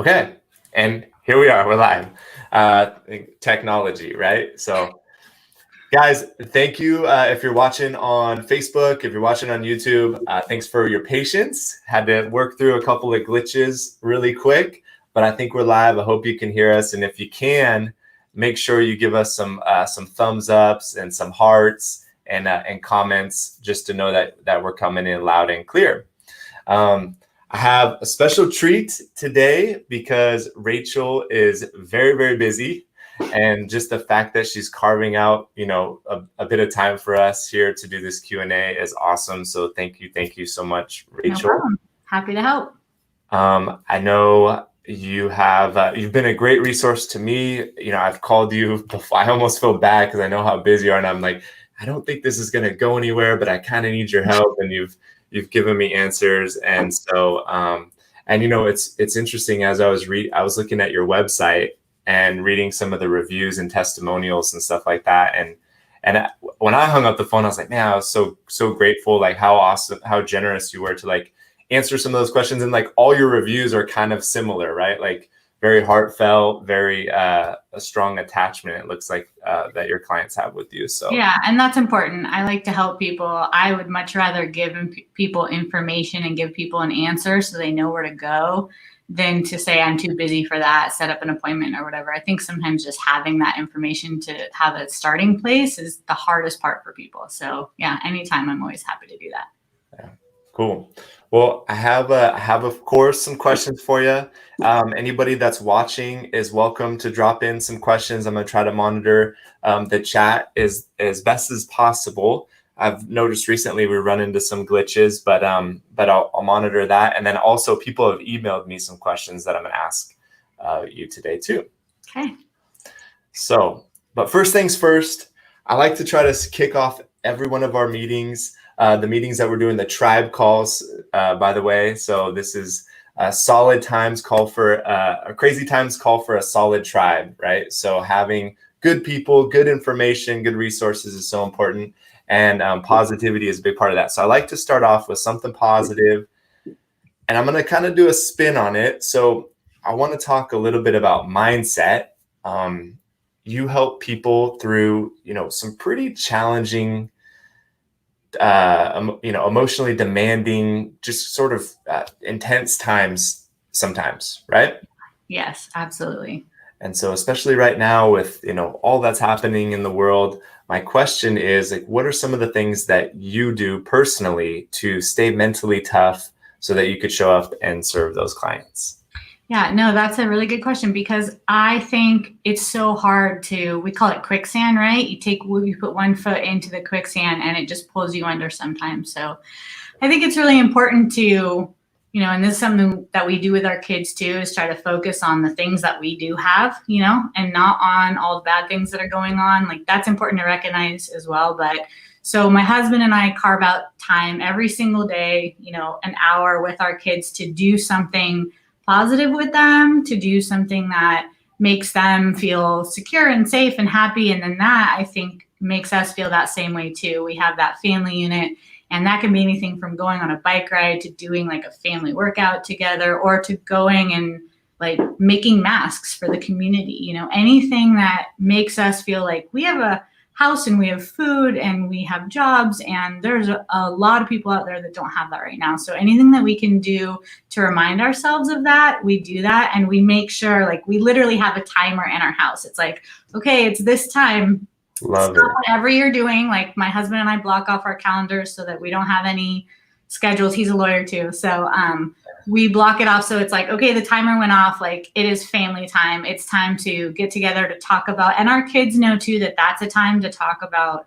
Okay, and here we are. We're live. Technology, right? So, guys, thank you. If you're watching on Facebook, if you're watching on YouTube, thanks for your patience. Had to work through a couple of glitches really quick, but I think we're live. I hope you can hear us, and if you can, make sure you give us some thumbs ups and some hearts and comments, just to know that we're coming in loud and clear. I have a special treat today because Rachel is very, very busy, and just the fact that she's carving out, a bit of time for us here to do this Q&A is awesome. So thank you so much, Rachel. No problem. Happy to help. I know you've been a great resource to me. I've called you before. I almost feel bad because I know how busy you are, and I'm like, I don't think this is going to go anywhere, but I kind of need your help, and you've given me answers. And so it's interesting. As I was looking at your website and reading some of the reviews and testimonials and stuff like that, and when I hung up the phone, I was like, man, I was so grateful, like how awesome, how generous you were to like answer some of those questions. And like all your reviews are kind of similar, right? Like very heartfelt, very a strong attachment, it looks like, that your clients have with you. So yeah, and that's important. I like to help people. I would much rather give people information and give people an answer so they know where to go than to say I'm too busy for that, set up an appointment or whatever. I think sometimes just having that information to have a starting place is the hardest part for people. So yeah, anytime, I'm always happy to do that. Yeah, cool. Well, I have of course some questions for you. Anybody that's watching is welcome to drop in some questions. I'm going to try to monitor the chat as best as possible. I've noticed recently we run into some glitches, but I'll monitor that. And then also people have emailed me some questions that I'm going to ask you today too. Okay. So, but first things first, I like to try to kick off every one of our meetings. The meetings that we're doing, the tribe calls, by the way. So this is solid times call for a crazy times call for a solid tribe, right? So having good people, good information, good resources is so important, and positivity is a big part of that. So I like to start off with something positive, and I'm going to kind of do a spin on it. So I want to talk a little bit about mindset. You help people through, some pretty challenging, emotionally demanding, just sort of intense times sometimes, right? Yes, absolutely. And so especially right now with, all that's happening in the world, my question is, like, what are some of the things that you do personally to stay mentally tough so that you could show up and serve those clients? Yeah, no, that's a really good question, because I think it's so hard we call it quicksand, right? You put one foot into the quicksand and it just pulls you under sometimes. So I think it's really important to, and this is something that we do with our kids too, is try to focus on the things that we do have, and not on all the bad things that are going on. Like, that's important to recognize as well. But so my husband and I carve out time every single day, an hour with our kids to do something positive with them, to do something that makes them feel secure and safe and happy. And then that, I think, makes us feel that same way too. We have that family unit, and that can be anything from going on a bike ride to doing like a family workout together, or to going and like making masks for the community, anything that makes us feel like we have a house and we have food and we have jobs, and there's a lot of people out there that don't have that right now. So anything that we can do to remind ourselves of that, we do that. And we make sure, like, we literally have a timer in our house. It's like, okay, it's this time. Love Stop it. whatever you're doing. Like, my husband and I block off our calendars so that we don't have any schedules. He's a lawyer too. So we block it off. So it's like, okay, the timer went off. Like, it is family time. It's time to get together to talk about, and our kids know too, that that's a time to talk about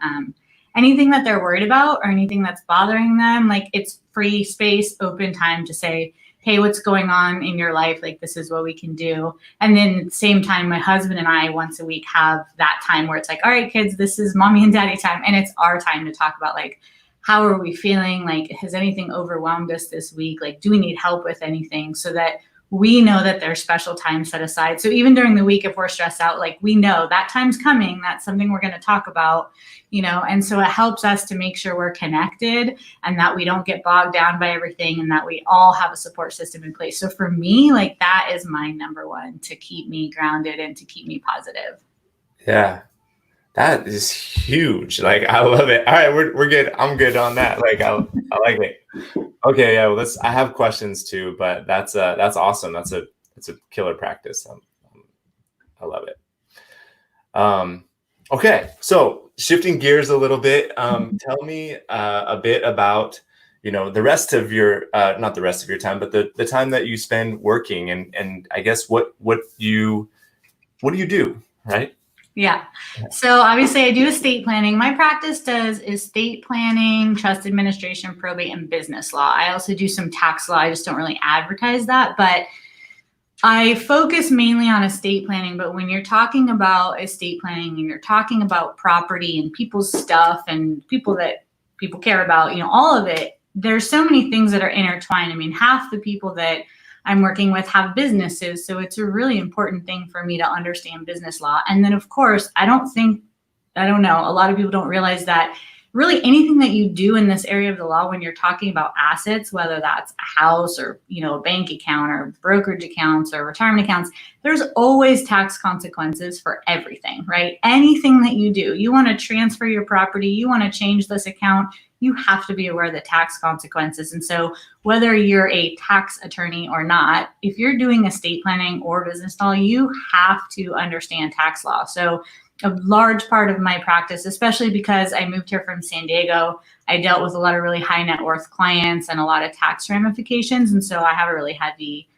anything that they're worried about or anything that's bothering them. Like, it's free space, open time to say, hey, what's going on in your life? Like, this is what we can do. And then at the same time, my husband and I once a week have that time where it's like, all right, kids, this is mommy and daddy time. And it's our time to talk about, like, how are we feeling? Like, has anything overwhelmed us this week? Like, do we need help with anything? So that we know that there's special time set aside. So even during the week, if we're stressed out, like we know that time's coming, that's something we're going to talk about, and so it helps us to make sure we're connected and that we don't get bogged down by everything and that we all have a support system in place. So for me, like that is my number one to keep me grounded and to keep me positive. Yeah. That is huge. Like, I love it. All right, we're good. I'm good on that. Like, I like it. Okay, yeah. Well, I have questions too, but that's awesome. That's a killer practice. I love it. Okay, so shifting gears a little bit. Tell me a bit about the rest of your not the rest of your time, but the time that you spend working, and I guess what do you do, right? Yeah. So obviously I do estate planning. My practice does estate planning, trust administration, probate, and business law. I also do some tax law. I just don't really advertise that, but I focus mainly on estate planning. But when you're talking about estate planning and you're talking about property and people's stuff and people that people care about, all of it, there's so many things that are intertwined. I mean, half the people that I'm working with have businesses. So it's a really important thing for me to understand business law. And then of course, I don't know, a lot of people don't realize that really anything that you do in this area of the law, when you're talking about assets, whether that's a house or, a bank account or brokerage accounts or retirement accounts, there's always tax consequences for everything, right? Anything that you do, you want to transfer your property, you want to change this account, you have to be aware of the tax consequences. And so whether you're a tax attorney or not, if you're doing estate planning or business law, you have to understand tax law. So a large part of my practice, especially because I moved here from San Diego, I dealt with a lot of really high net worth clients and a lot of tax ramifications. And so I have a really heavy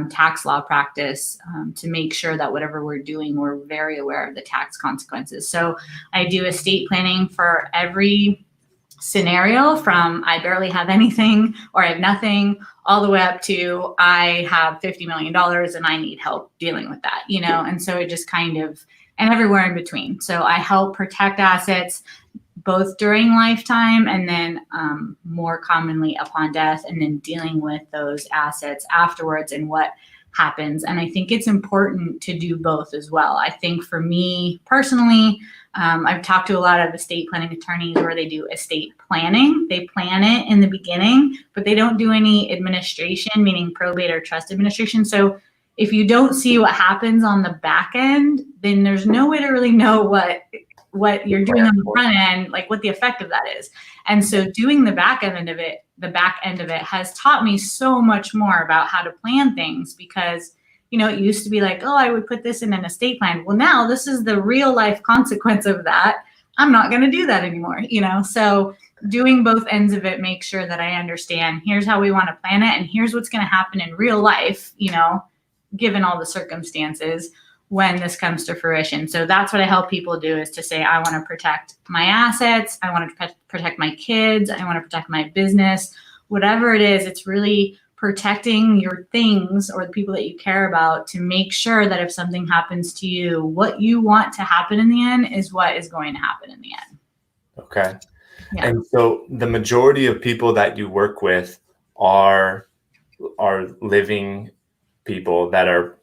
tax law practice to make sure that whatever we're doing, we're very aware of the tax consequences. So I do estate planning for every scenario, from I barely have anything or I have nothing, all the way up to I have $50 million and I need help dealing with that, and so it just kind of, and everywhere in between. So I help protect assets both during lifetime and then more commonly upon death, and then dealing with those assets afterwards and what happens. And I think it's important to do both as well. I think for me personally, I've talked to a lot of estate planning attorneys where they do estate planning. They plan it in the beginning, but they don't do any administration, meaning probate or trust administration. So if you don't see what happens on the back end, then there's no way to really know what you're doing on the front end, like what the effect of that is. And so doing the back end of it has taught me so much more about how to plan things, because it used to be like, oh, I would put this in an estate plan. Well, now this is the real life consequence of that. I'm not going to do that anymore, So doing both ends of it makes sure that I understand, here's how we want to plan it, and here's what's going to happen in real life, given all the circumstances when this comes to fruition. So that's what I help people do, is to say, I want to protect my assets. I want to protect my kids. I want to protect my business, whatever it is. It's really protecting your things or the people that you care about, to make sure that if something happens to you, what you want to happen in the end is what is going to happen in the end. Okay. Yeah. And so the majority of people that you work with are living people that are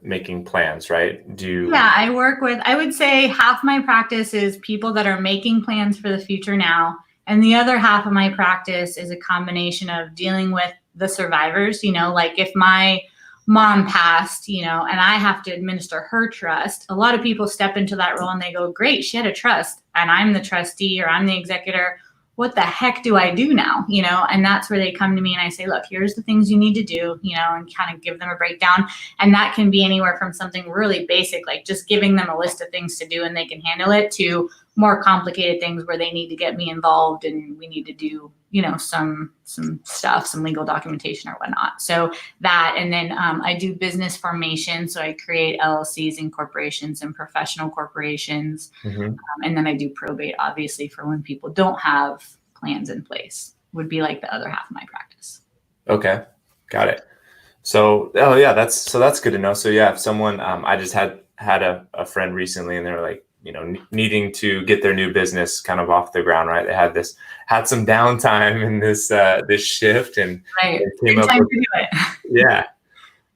making plans, right? Yeah, I would say half my practice is people that are making plans for the future now. And the other half of my practice is a combination of dealing with the survivors, like if my mom passed, and I have to administer her trust, a lot of people step into that role and they go, great, she had a trust and I'm the trustee or I'm the executor. What the heck do I do now? And that's where they come to me and I say, look, here's the things you need to do, and kind of give them a breakdown. And that can be anywhere from something really basic, like just giving them a list of things to do and they can handle it, to more complicated things where they need to get me involved and we need to do, some stuff, some legal documentation or whatnot. So that, and then I do business formation. So I create LLCs and corporations and professional corporations. Mm-hmm. And then I do probate, obviously, for when people don't have plans in place, would be like the other half of my practice. Okay. Got it. So, oh yeah, that's good to know. So yeah, if someone, I just had a friend recently and they were like, needing to get their new business kind of off the ground, right? They had some downtime in this shift, and right. Came up with, yeah.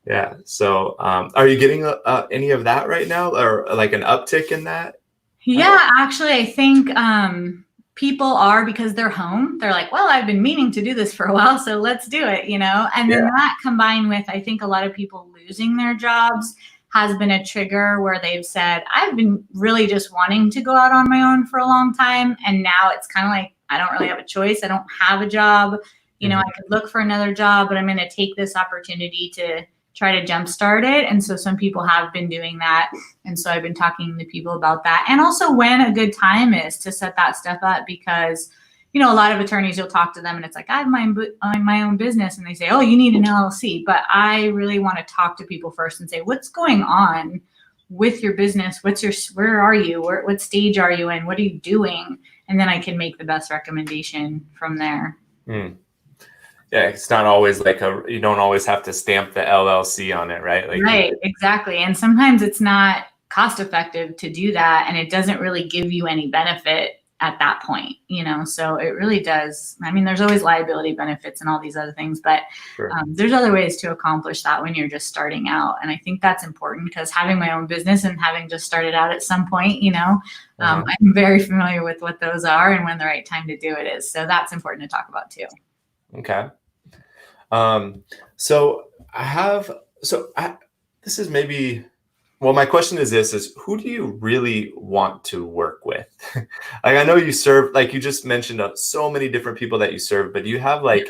Yeah. So, are you getting any of that right now, or like an uptick in that? Yeah, actually, I think people are, because they're home. They're like, well, I've been meaning to do this for a while, so let's do it, you know? And then Yeah. that combined with, I think, a lot of people losing their jobs has been a trigger where they've said, I've been really just wanting to go out on my own for a long time. And now it's kind of like, I don't really have a choice. I don't have a job. You know, Mhm. I could look for another job, but I'm going to take this opportunity to try to jumpstart it. And so some people have been doing that. And so I've been talking to people about that. And also when a good time is to set that stuff up, because, you know, a lot of attorneys, you'll talk to them and it's like, I have my own business. And they say, oh, you need an LLC. But I really want to talk to people first and say, what's going on with your business? Where are you? What stage are you in? What are you doing? And then I can make the best recommendation from there. Mm. Yeah, it's not always like you don't always have to stamp the LLC on it, right? Like Right, exactly. And sometimes it's not cost effective to do that, and it doesn't really give you any benefit at that point, you know? So it really does. I mean, there's always liability benefits and all these other things, but sure. there's other ways to accomplish that when you're just starting out. And I think that's important because having my own business and having just started out at some point, you know, I'm very familiar with what those are and when the right time to do it is. So that's important to talk about too. Okay. So I have, so I, this is maybe, well, my question is this, is who do you really want to work with? Like, I know you serve, like you just mentioned so many different people that you serve, but do you have like,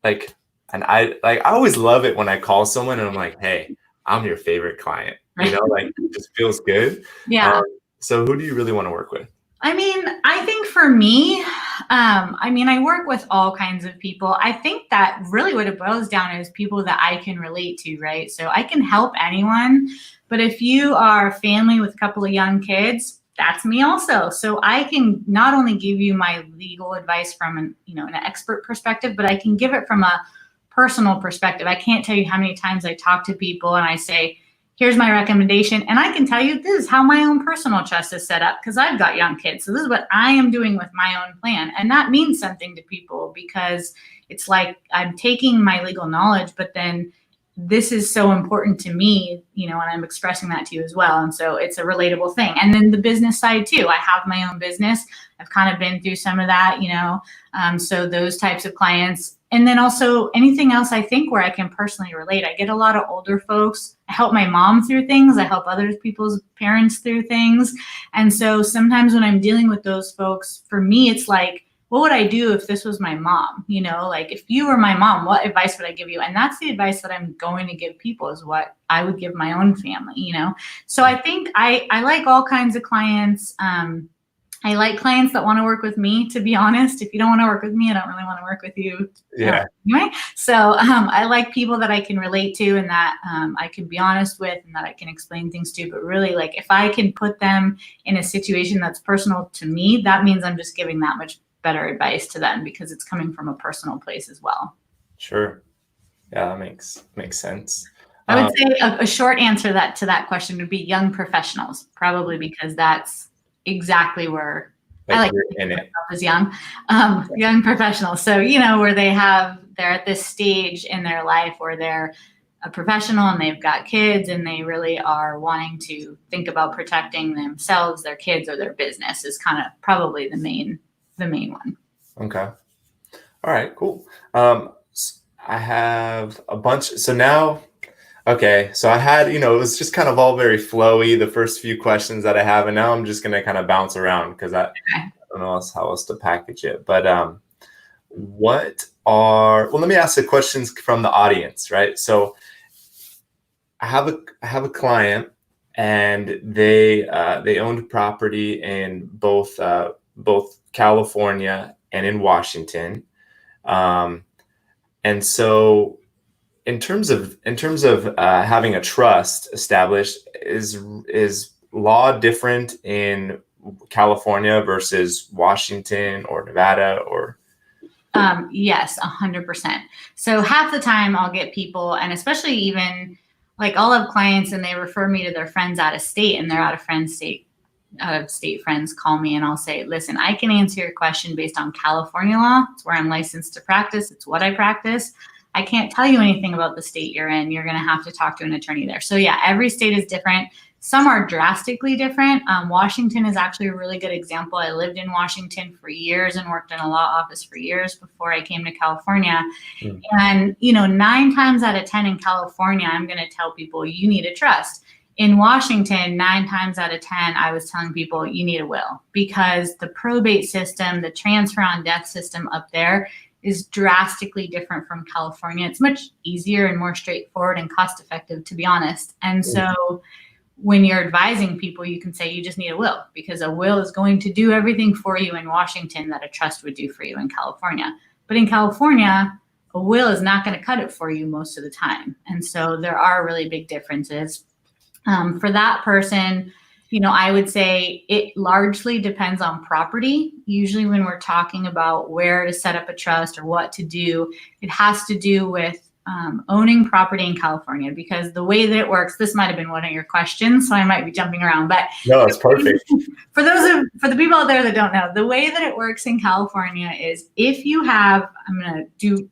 and I always love it when I call someone and I'm like, hey, I'm your favorite client, you know, like it just feels good. Yeah. Um, so who do you really want to work with? I mean, I think for me, I mean, I work with all kinds of people. I think that really what it boils down is people that I can relate to, right? So I can help anyone, but if you are a family with a couple of young kids, that's me also. So I can not only give you my legal advice from an expert perspective, but I can give it from a personal perspective. I can't tell you how many times I talk to people and I say, here's my recommendation. And I can tell you this is how my own personal trust is set up because I've got young kids. So this is what I am doing with my own plan. And that means something to people because it's like I'm taking my legal knowledge, but then this is so important to me, you know, and I'm expressing that to you as well. And so it's a relatable thing. And then the business side too. I have my own business. I've kind of been through some of that, you know, so those types of clients. And then also anything else I think where I can personally relate. I get a lot of older folks. I help my mom through things. I help other people's parents through things. And so sometimes when I'm dealing with those folks, for me, it's like, what would I do if this was my mom? You know, like if you were my mom, what advice would I give you? And that's the advice that I'm going to give people is what I would give my own family, you know? So I think I like all kinds of clients. I like clients that want to work with me, to be honest. If you don't want to work with me, I don't really want to work with you. Yeah. Anyway, so I like people that I can relate to and that I can be honest with and that I can explain things to. But really, like if I can put them in a situation that's personal to me, that means I'm just giving that much better advice to them because it's coming from a personal place as well. Sure. Yeah, that makes sense. I would say a short answer to that question would be young professionals, probably because that's exactly where I like to think of myself as young professionals. So, you know, where they're at this stage in their life where they're a professional and they've got kids and they really are wanting to think about protecting themselves, their kids, or their business is kind of probably the main one. Okay. All right, cool. I have a bunch. So now, okay. So I had, it was just kind of all very flowy, the first few questions that I have. And now I'm just going to kind of bounce around because I don't know how else to package it. But well, let me ask the questions from the audience, right? So I have a client and they owned property in both California and in Washington. And so in terms of having a trust established, is law different in California versus Washington or Nevada or? Yes, 100%. So half the time I'll get people, and especially even like I'll have clients and they refer me to their friends out of state and they're out of state friends call me and I'll say, listen, I can answer your question based on California law. It's where I'm licensed to practice. It's what I practice. I can't tell you anything about the state you're in. You're going to have to talk to an attorney there. So yeah, every state is different. Some are drastically different. Washington is actually a really good example. I lived in Washington for years and worked in a law office for years before I came to California. Mm. And, 9 times out of 10 in California, I'm going to tell people you need a trust. In Washington, 9 times out of 10, I was telling people you need a will, because the probate system, the transfer on death system up there is drastically different from California. It's much easier and more straightforward and cost effective, to be honest. And so when you're advising people, you can say you just need a will, because a will is going to do everything for you in Washington that a trust would do for you in California. But in California, a will is not going to cut it for you most of the time. And so there are really big differences. For that person, I would say it largely depends on property. Usually when we're talking about where to set up a trust or what to do, it has to do with owning property in California, because the way that it works, this might have been one of your questions, so I might be jumping around, but No, it's perfect. For the people out there that don't know, the way that it works in California is if you have, I'm going to do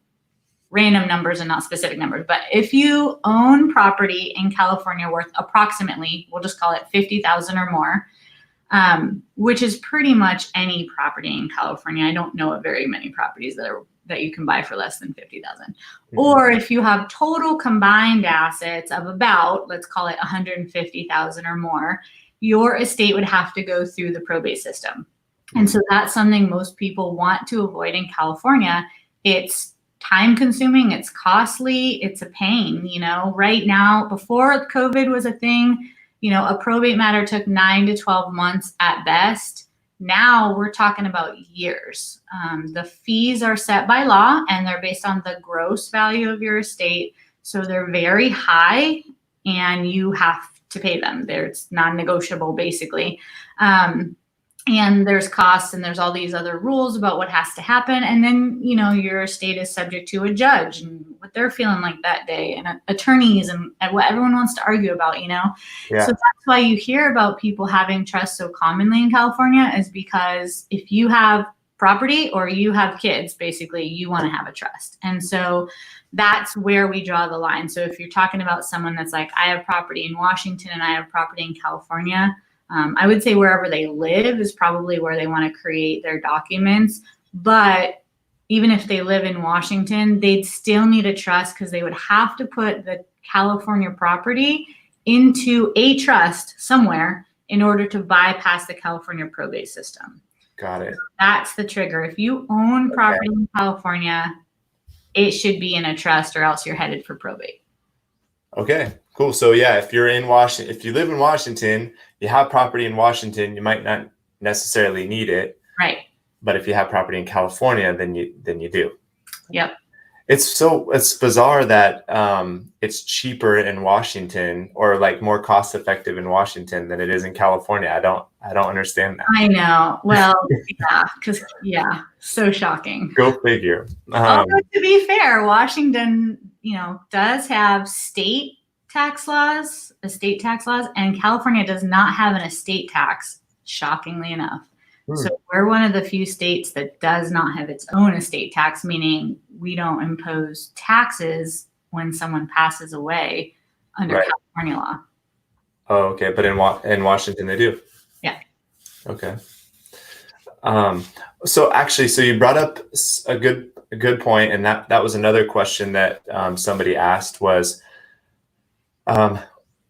random numbers and not specific numbers, but if you own property in California worth approximately, we'll just call it 50,000 or more, which is pretty much any property in California. I don't know of very many properties that you can buy for less than 50,000. Mm-hmm. Or if you have total combined assets of about, let's call it 150,000 or more, your estate would have to go through the probate system. And so that's something most people want to avoid in California. It's time consuming, it's costly, it's a pain. Right now, before COVID was a thing, a probate matter took 9 to 12 months at best. Now we're talking about years. The fees are set by law and they're based on the gross value of your estate. So they're very high and you have to pay them. It's non-negotiable basically. And there's costs and there's all these other rules about what has to happen. And then, your estate is subject to a judge and what they're feeling like that day, and attorneys and what everyone wants to argue about, Yeah. So that's why you hear about people having trusts so commonly in California, is because if you have property or you have kids, basically you want to have a trust. And so that's where we draw the line. So if you're talking about someone that's like, I have property in Washington and I have property in California, I would say wherever they live is probably where they want to create their documents. But even if they live in Washington, they'd still need a trust, because they would have to put the California property into a trust somewhere in order to bypass the California probate system. Got it. That's the trigger. If you own property in California, it should be in a trust, or else you're headed for probate. Okay, cool. So yeah, if you live in Washington, you have property in Washington, you might not necessarily need it. Right. But if you have property in California, then you do. Yep. It's bizarre that it's cheaper in Washington, or like more cost effective in Washington than it is in California. I don't understand that. I know. Well, so shocking. Go figure. Although, to be fair, Washington, does have estate tax laws, and California does not have an estate tax, shockingly enough. So we're one of the few states that does not have its own estate tax, meaning we don't impose taxes when someone passes away under California law. Oh, okay. But in Washington, they do. Yeah. Okay. So you brought up a good point, and that was another question that somebody asked was,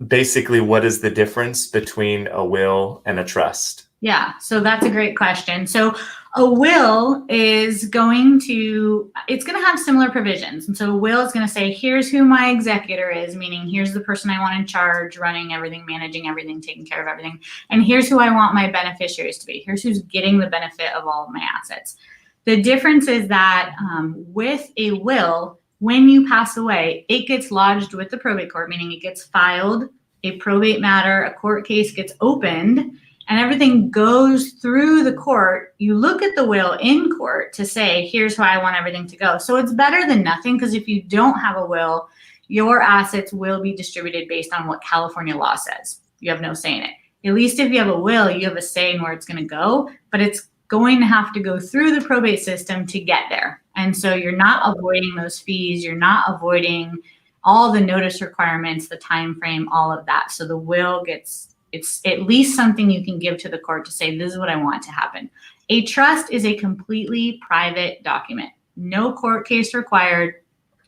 basically, what is the difference between a will and a trust? Yeah, so that's a great question. So a will is going to have similar provisions. And so a will is going to say, here's who my executor is, meaning here's the person I want in charge, running everything, managing everything, taking care of everything. And here's who I want my beneficiaries to be. Here's who's getting the benefit of all of my assets. The difference is that with a will, when you pass away, it gets lodged with the probate court, meaning it gets filed, a probate matter, a court case gets opened, and everything goes through the court. You look at the will in court to say, here's how I want everything to go. So it's better than nothing, because if you don't have a will, your assets will be distributed based on what California law says. You have no say in it. At least if you have a will, you have a say in where it's going to go, but it's going to have to go through the probate system to get there. And so you're not avoiding those fees. You're not avoiding all the notice requirements, the time frame, all of that. So the will it's at least something you can give to the court to say, this is what I want to happen. A trust is a completely private document. No court case required.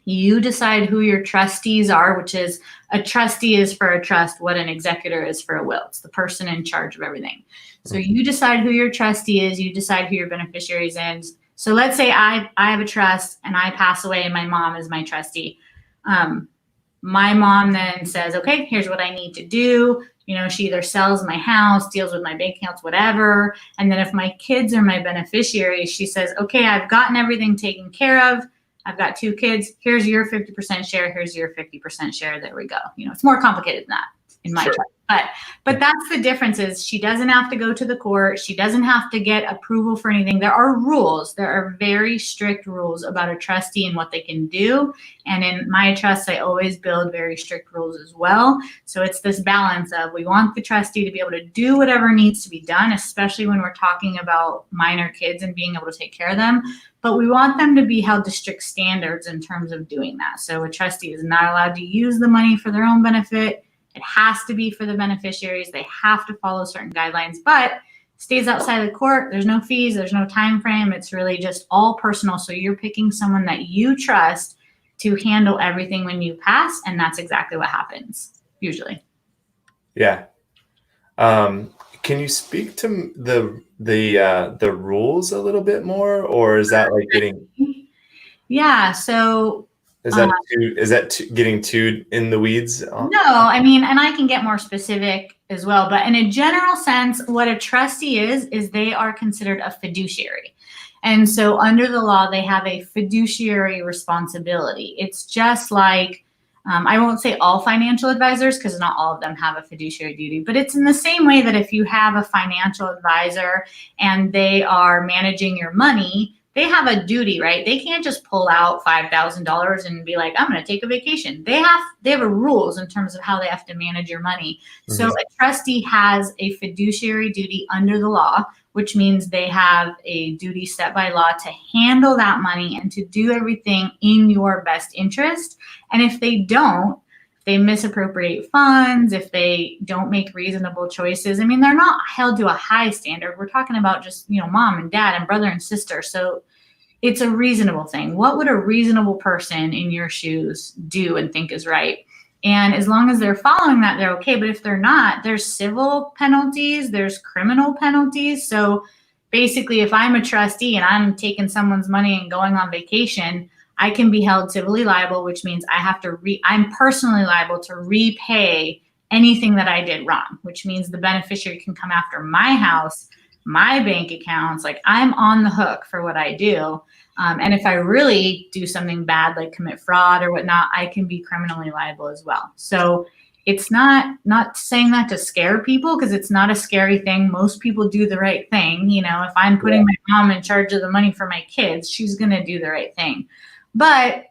You decide who your trustees are, which is a trustee is for a trust what an executor is for a will. It's the person in charge of everything. So you decide who your trustee is. You decide who your beneficiaries is. So let's say I have a trust and I pass away and my mom is my trustee. My mom then says, okay, here's what I need to do. She either sells my house, deals with my bank accounts, whatever. And then if my kids are my beneficiaries, she says, okay, I've gotten everything taken care of. I've got 2 kids. Here's your 50% share. Here's your 50% share. There we go. It's more complicated than that in my trust. But that's the difference is she doesn't have to go to the court. She doesn't have to get approval for anything. There are rules. There are very strict rules about a trustee and what they can do. And in my trust, I always build very strict rules as well. So it's this balance of we want the trustee to be able to do whatever needs to be done, especially when we're talking about minor kids and being able to take care of them. But we want them to be held to strict standards in terms of doing that. So a trustee is not allowed to use the money for their own benefit. It has to be for the beneficiaries. They have to follow certain guidelines, but stays outside the court. There's no fees. There's no time frame. It's really just all personal. So you're picking someone that you trust to handle everything when you pass, and that's exactly what happens usually. Yeah. Can you speak to the rules a little bit more, or is that like getting? Yeah. So. Is that getting too in the weeds? No, I mean, and I can get more specific as well, but in a general sense, what a trustee is they are considered a fiduciary. And so under the law, they have a fiduciary responsibility. It's just like, I won't say all financial advisors because not all of them have a fiduciary duty, but it's in the same way that if you have a financial advisor and they are managing your money, they have a duty, right? They can't just pull out $5,000 and be like, I'm going to take a vacation. They have rules in terms of how they have to manage your money. Mm-hmm. So a trustee has a fiduciary duty under the law, which means they have a duty set by law to handle that money and to do everything in your best interest. And if they don't, they misappropriate funds, if they don't make reasonable choices. I mean, they're not held to a high standard. We're talking about just, mom and dad and brother and sister. So it's a reasonable thing. What would a reasonable person in your shoes do and think is right? And as long as they're following that, they're okay. But if they're not, there's civil penalties, there's criminal penalties. So basically, if I'm a trustee and I'm taking someone's money and going on vacation, I can be held civilly liable, which means I have to I'm personally liable to repay anything that I did wrong, which means the beneficiary can come after my house, my bank accounts. Like I'm on the hook for what I do. And if I really do something bad, like commit fraud or whatnot, I can be criminally liable as well. So it's not saying that to scare people, because it's not a scary thing. Most people do the right thing. If I'm putting my mom in charge of the money for my kids, she's going to do the right thing. But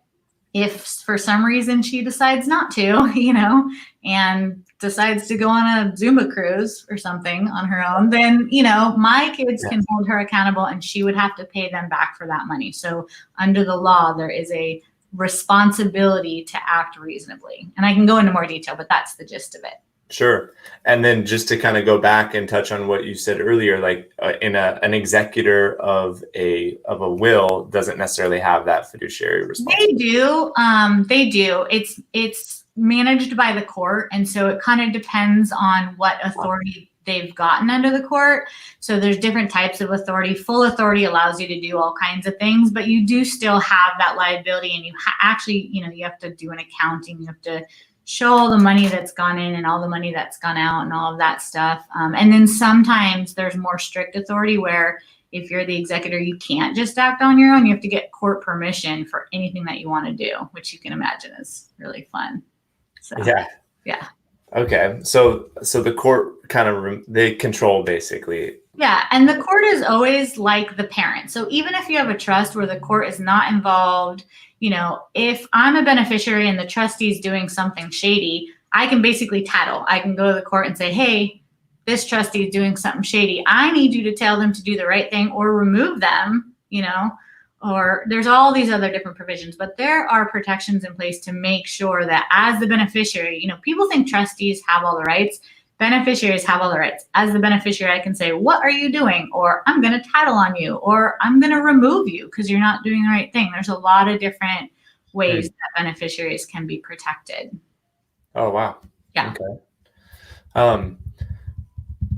if for some reason she decides not to, and decides to go on a Zumba cruise or something on her own, then, my kids can hold her accountable and she would have to pay them back for that money. So under the law, there is a responsibility to act reasonably. And I can go into more detail, but that's the gist of it. Sure. And then just to kind of go back and touch on what you said earlier, like an executor of a will doesn't necessarily have that fiduciary responsibility. They do. It's managed by the court. And so it kind of depends on what authority they've gotten under the court. So there's different types of authority. Full authority allows you to do all kinds of things, but you do still have that liability, and you actually, you have to do an accounting. You have to show all the money that's gone in and all the money that's gone out and all of that stuff. And then sometimes there's more strict authority where if you're the executor, you can't just act on your own. You have to get court permission for anything that you want to do, which you can imagine is really fun. So, yeah. Okay. So the court kind of, they control basically. Yeah. And the court is always like the parent. So even if you have a trust where the court is not involved, if I'm a beneficiary and the trustee is doing something shady, I can basically tattle. I can go to the court and say, hey, this trustee is doing something shady. I need you to tell them to do the right thing or remove them, or there's all these other different provisions, but there are protections in place to make sure that as the beneficiary, people think trustees have all the rights. Beneficiaries have all the rights. As the beneficiary, I can say, what are you doing? Or I'm going to title on you, or I'm going to remove you because you're not doing the right thing. There's a lot of different ways that beneficiaries can be protected. Oh, wow. Yeah. Okay.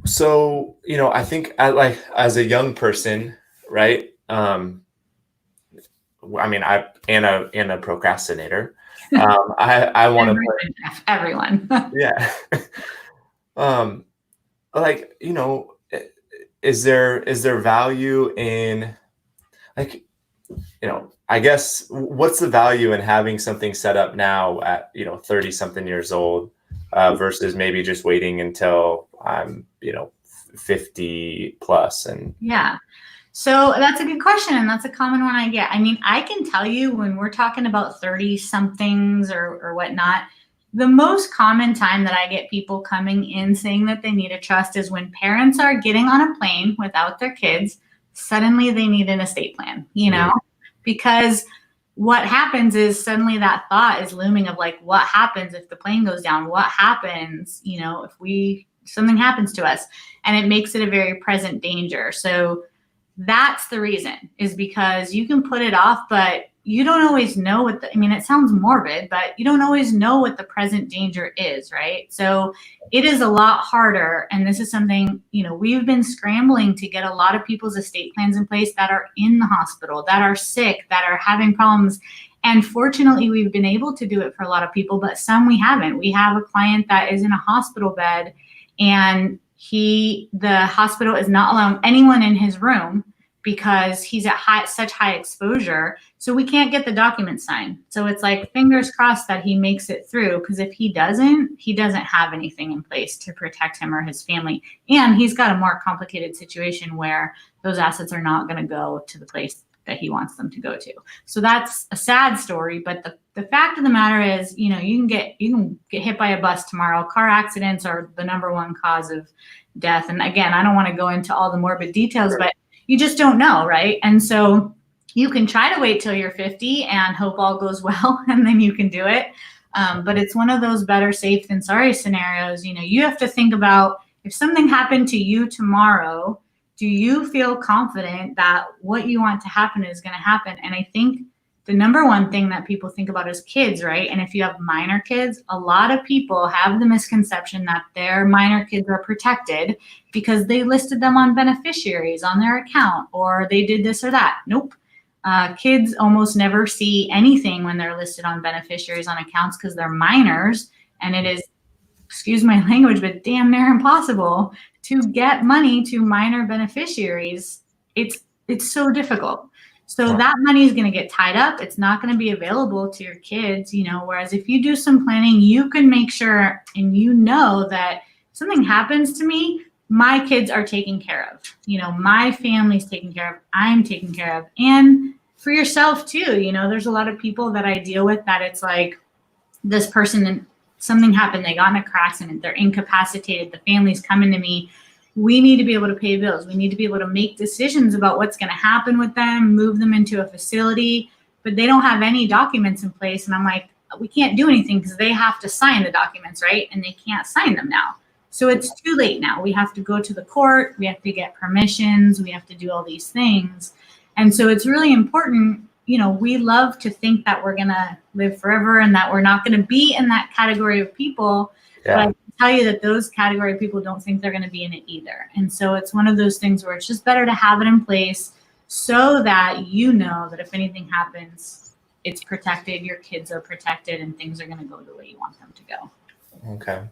So, I think as a young person, right? I and a procrastinator. I want to put everyone. Yeah. Is there value in, I guess, what's the value in having something set up now at 30 something years old versus maybe just waiting until I'm 50 plus? And yeah. So that's a good question. And that's a common one I get. I can tell you when we're talking about 30 somethings or whatnot, the most common time that I get people coming in saying that they need a trust is when parents are getting on a plane without their kids. Suddenly they need an estate plan, because what happens is suddenly that thought is looming of like, what happens if the plane goes down? What happens, if something happens to us? And it makes it a very present danger. So that's the reason, is because you can put it off, but you don't always know it sounds morbid, but you don't always know what the present danger is, right? So it is a lot harder. And this is something, we've been scrambling to get a lot of people's estate plans in place that are in the hospital, that are sick, that are having problems. And fortunately, we've been able to do it for a lot of people, but some we haven't. We have a client that is in a hospital bed, and the hospital is not allowing anyone in his room because he's at such high exposure. So we can't get the document signed. So it's like, fingers crossed that he makes it through, because if he doesn't have anything in place to protect him or his family. And he's got a more complicated situation where those assets are not going to go to the place that he wants them to go to. So that's a sad story. But the fact of the matter is, you can get hit by a bus tomorrow. Car accidents are the number one cause of death. And again, I don't want to go into all the morbid details, but you just don't know, right? And so you can try to wait till you're 50 and hope all goes well, and then you can do it. But it's one of those better safe than sorry scenarios. You have to think about, if something happened to you tomorrow, do you feel confident that what you want to happen is going to happen? And I think the number one thing that people think about is kids, right? And if you have minor kids, a lot of people have the misconception that their minor kids are protected because they listed them on beneficiaries on their account, or they did this or that. Nope. Kids almost never see anything when they're listed on beneficiaries on accounts because they're minors, and it is, excuse my language, but damn near impossible to get money to minor beneficiaries. It's so difficult. So that money is going to get tied up. It's not going to be available to your kids, whereas if you do some planning, you can make sure, and that if something happens to me, my kids are taken care of. My family's taken care of. I'm taken care of. And for yourself too, there's a lot of people that I deal with that it's like, this person, something happened, they got in a car accident, they're incapacitated, the family's coming to me. We need to be able to pay bills. We need to be able to make decisions about what's going to happen with them, move them into a facility, but they don't have any documents in place. And I'm like, we can't do anything because they have to sign the documents, right? And they can't sign them now. So it's too late now. We have to go to the court. We have to get permissions. We have to do all these things. And so it's really important. We love to think that we're going to live forever and that we're not going to be in that category of people. Yeah. But I can tell you that those category of people don't think they're going to be in it either. And so it's one of those things where it's just better to have it in place so that that if anything happens, it's protected, your kids are protected, and things are going to go the way you want them to go. Okay.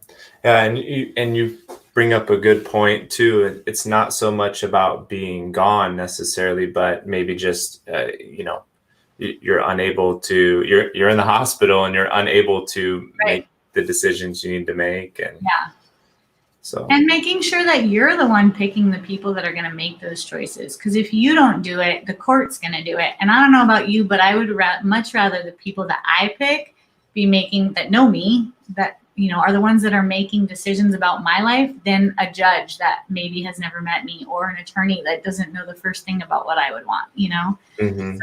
Yeah, and you bring up a good point too. It's not so much about being gone necessarily, but maybe just you're unable to. You're in the hospital and you're unable to make the decisions you need to make, and and making sure that you're the one picking the people that are going to make those choices. Because if you don't do it, the court's going to do it. And I don't know about you, but I would much rather the people that I pick be making, that know me, that are the ones that are making decisions about my life than a judge that maybe has never met me, or an attorney that doesn't know the first thing about what I would want,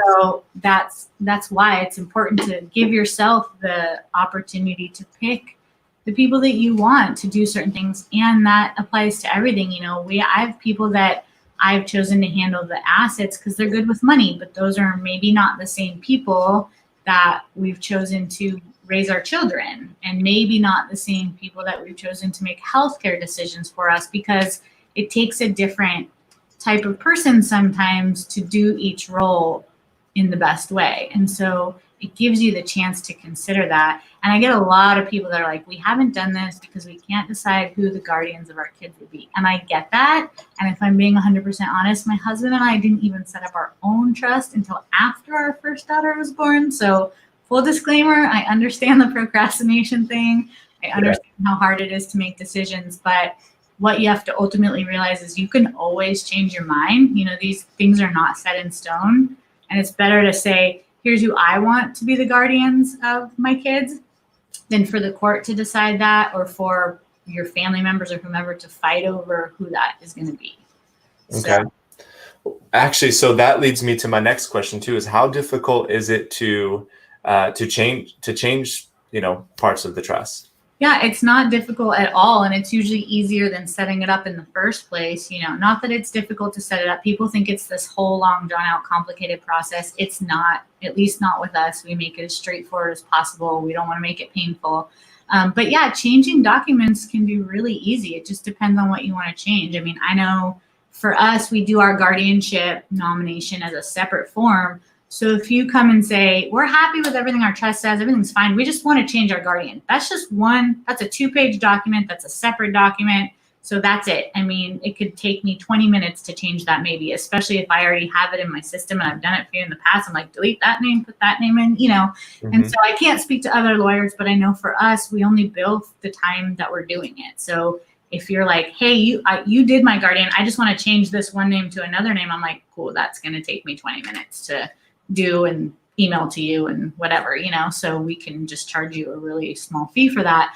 So that's why it's important to give yourself the opportunity to pick the people that you want to do certain things. And that applies to everything. I have people that I've chosen to handle the assets because they're good with money, but those are maybe not the same people that we've chosen to raise our children, and maybe not the same people that we've chosen to make healthcare decisions for us, because it takes a different type of person sometimes to do each role in the best way. And so it gives you the chance to consider that. And I get a lot of people that are like, we haven't done this because we can't decide who the guardians of our kids would be. And I get that. And if I'm being 100% honest, my husband and I didn't even set up our own trust until after our first daughter was born. So full disclaimer, I understand the procrastination thing. I understand how hard it is to make decisions, but what you have to ultimately realize is you can always change your mind. These things are not set in stone, and it's better to say, here's who I want to be the guardians of my kids, than for the court to decide that, or for your family members or whomever to fight over who that is going to be. Okay. Actually, so that leads me to my next question too, is how difficult is it to change, parts of the trust? Yeah, it's not difficult at all. And it's usually easier than setting it up in the first place. Not that it's difficult to set it up. People think it's this whole long, drawn out, complicated process. It's not, at least not with us. We make it as straightforward as possible. We don't want to make it painful. But yeah, changing documents can be really easy. It just depends on what you want to change. I mean, I know for us, we do our guardianship nomination as a separate form. So if you come and say, we're happy with everything our trust says, everything's fine, we just want to change our guardian. That's just that's a 2-page document. That's a separate document. So that's it. I mean, it could take me 20 minutes to change that maybe, especially if I already have it in my system and I've done it for you in the past. I'm like, delete that name, put that name in, And so I can't speak to other lawyers, but I know for us, we only bill the time that we're doing it. So if you're like, hey, you did my guardian, I just want to change this one name to another name. I'm like, cool, that's going to take me 20 minutes to do and email to you and whatever, so we can just charge you a really small fee for that.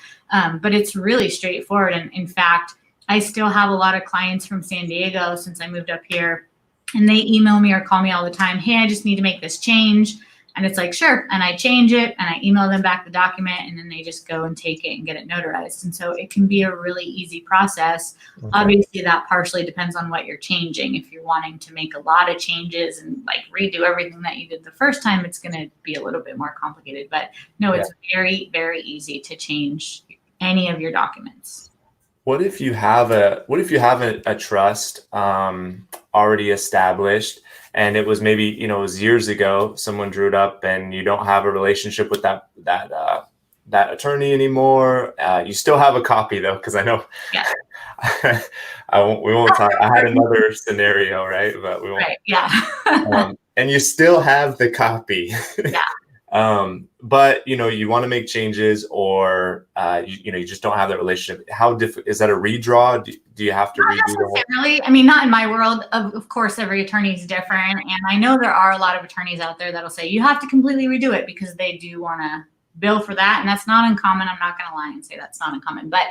But it's really straightforward. And in fact, I still have a lot of clients from San Diego since I moved up here, and they email me or call me all the time. Hey, I just need to make this change. And it's like, sure. And I change it and I email them back the document, and then they just go and take it and get it notarized. And so it can be a really easy process. Okay. Obviously, that partially depends on what you're changing. If you're wanting to make a lot of changes and like redo everything that you did the first time, it's going to be a little bit more complicated. But no, it's very, very easy to change any of your documents. What if you have a trust already established, and it was maybe, it was years ago, someone drew it up, and you don't have a relationship with that attorney anymore? You still have a copy though, because I know. Yeah. We won't talk. I had another scenario, right? But we won't. Right. Yeah. And you still have the copy. Yeah. But you want to make changes, or you just don't have that relationship. How is that a redraw? Do you have to redo the whole? Really? I mean, not in my world. Of course, every attorney is different, and I know there are a lot of attorneys out there that'll say you have to completely redo it because they do want to bill for that, and that's not uncommon. I'm not going to lie and say that's not uncommon. But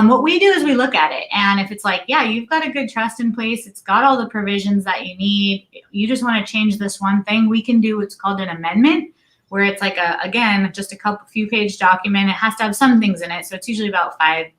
what we do is we look at it, and if it's like, yeah, you've got a good trust in place, it's got all the provisions that you need, you just want to change this one thing, we can do what's called an amendment, where it's like just a few page document. It has to have some things in it. So it's usually about 3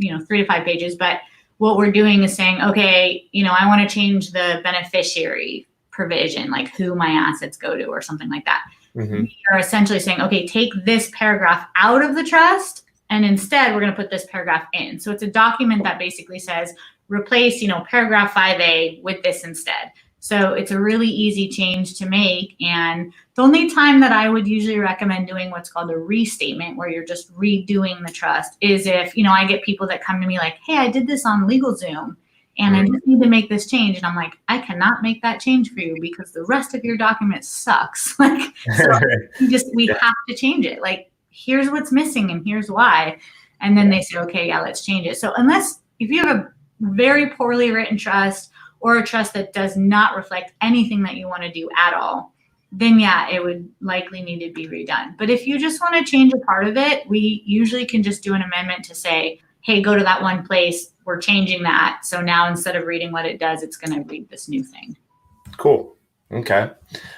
to 5 pages. But what we're doing is saying, okay, I want to change the beneficiary provision, like who my assets go to or something like that. Mm-hmm. We are essentially saying, okay, take this paragraph out of the trust, and instead we're going to put this paragraph in. So it's a document that basically says, replace, paragraph 5A with this instead. So it's a really easy change to make. And the only time that I would usually recommend doing what's called a restatement, where you're just redoing the trust, is if, I get people that come to me like, hey, I did this on LegalZoom and I just need to make this change. And I'm like, I cannot make that change for you because the rest of your document sucks. We have to change it. Like, here's what's missing and here's why. And then they say, okay, yeah, let's change it. So if you have a very poorly written trust, or a trust that does not reflect anything that you want to do at all, then yeah, it would likely need to be redone. But if you just want to change a part of it, we usually can just do an amendment to say, hey, go to that one place. We're changing that. So now instead of reading what it does, it's going to read this new thing. Cool. Okay.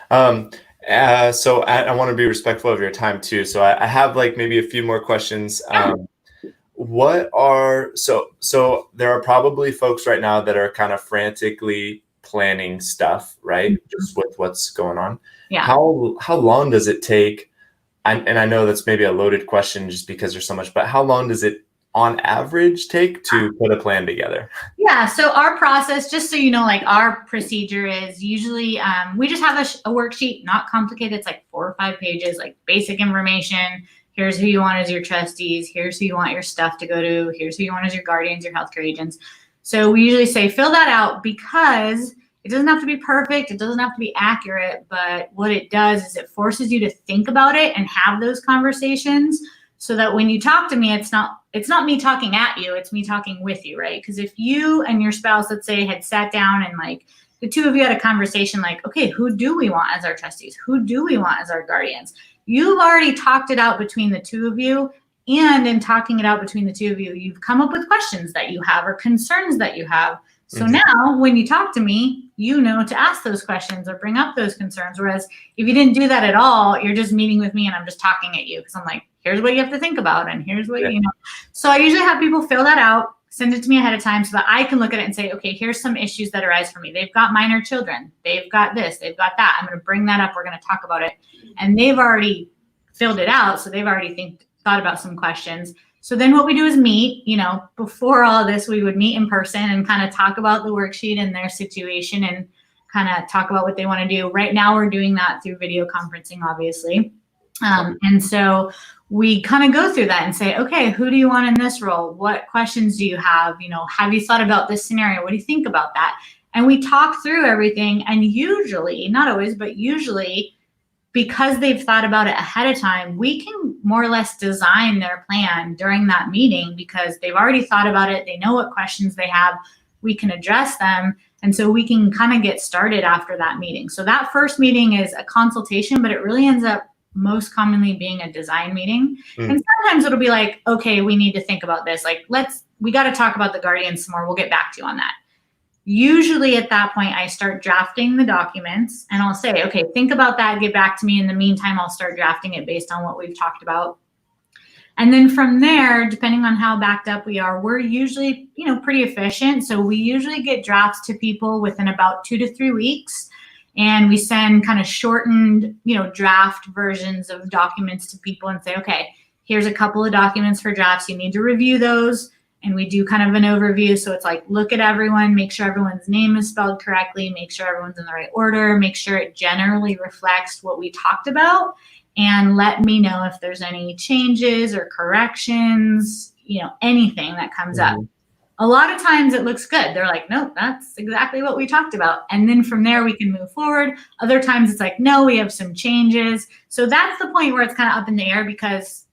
So I want to be respectful of your time too. So I have like maybe a few more questions. So there are probably folks right now that are kind of frantically planning stuff, right? Just with what's going on. Yeah. How long does it take? And I know that's maybe a loaded question just because there's so much, but how long does it on average take to put a plan together? Yeah, so our process, just so you know, like our procedure is usually we just have a worksheet, not complicated. It's like 4 or 5 pages, like basic information. Here's who you want as your trustees. Here's who you want your stuff to go to. Here's who you want as your guardians, your healthcare agents. So we usually say fill that out because it doesn't have to be perfect. It doesn't have to be accurate. But what it does is it forces you to think about it and have those conversations so that when you talk to me, it's not me talking at you, it's me talking with you, right? Because if you and your spouse, let's say, had sat down and like the two of you had a conversation like, okay, who do we want as our trustees? Who do we want as our guardians? You've already talked it out between the two of you. And in talking it out between the two of you, you've come up with questions that you have or concerns that you have. So now when you talk to me, you know to ask those questions or bring up those concerns. Whereas if you didn't do that at all, you're just meeting with me and I'm just talking at you because I'm like, here's what you have to think about and here's what, you know. So I usually have people fill that out, send it to me ahead of time so that I can look at it and say, okay, here's some issues that arise for me. They've got minor children. They've got this. They've got that. I'm going to bring that up. We're going to talk about it. And they've already filled it out. So they've already thought about some questions. So then what we do is meet, you know, before all of this, we would meet in person and kind of talk about the worksheet and their situation and kind of talk about what they want to do. Right now we're doing that through video conferencing, obviously. And so we kind of go through that and say, okay, who do you want in this role? What questions do you have? You know, have you thought about this scenario? What do you think about that? And we talk through everything. And usually, not always, but usually, because they've thought about it ahead of time, we can more or less design their plan during that meeting because they've already thought about it. They know what questions they have. We can address them. And so we can kind of get started after that meeting. So that first meeting is a consultation, but it really ends up most commonly being a design meeting. And sometimes it'll be like, okay, we need to think about this. Like, we got to talk about the guardians some more. We'll get back to you on that. Usually at that point, I start drafting the documents and I'll say, okay, think about that, get back to me. In the meantime, I'll start drafting it based on what we've talked about. And then from there, depending on how backed up we are, we're usually, you know, pretty efficient. So we usually get drafts to people within about 2 to 3 weeks. And we send kind of shortened, you know, draft versions of documents to people and say, okay, here's a couple of documents for drafts. You need to review those. And we do kind of an overview. So it's like, look at everyone, make sure everyone's name is spelled correctly, make sure everyone's in the right order, make sure it generally reflects what we talked about, and let me know if there's any changes or corrections, you know, anything that comes up. A lot of times it looks good. They're like, nope, that's exactly what we talked about. And then from there we can move forward. Other times it's like, no, we have some changes. So that's the point where it's kind of up in the air, because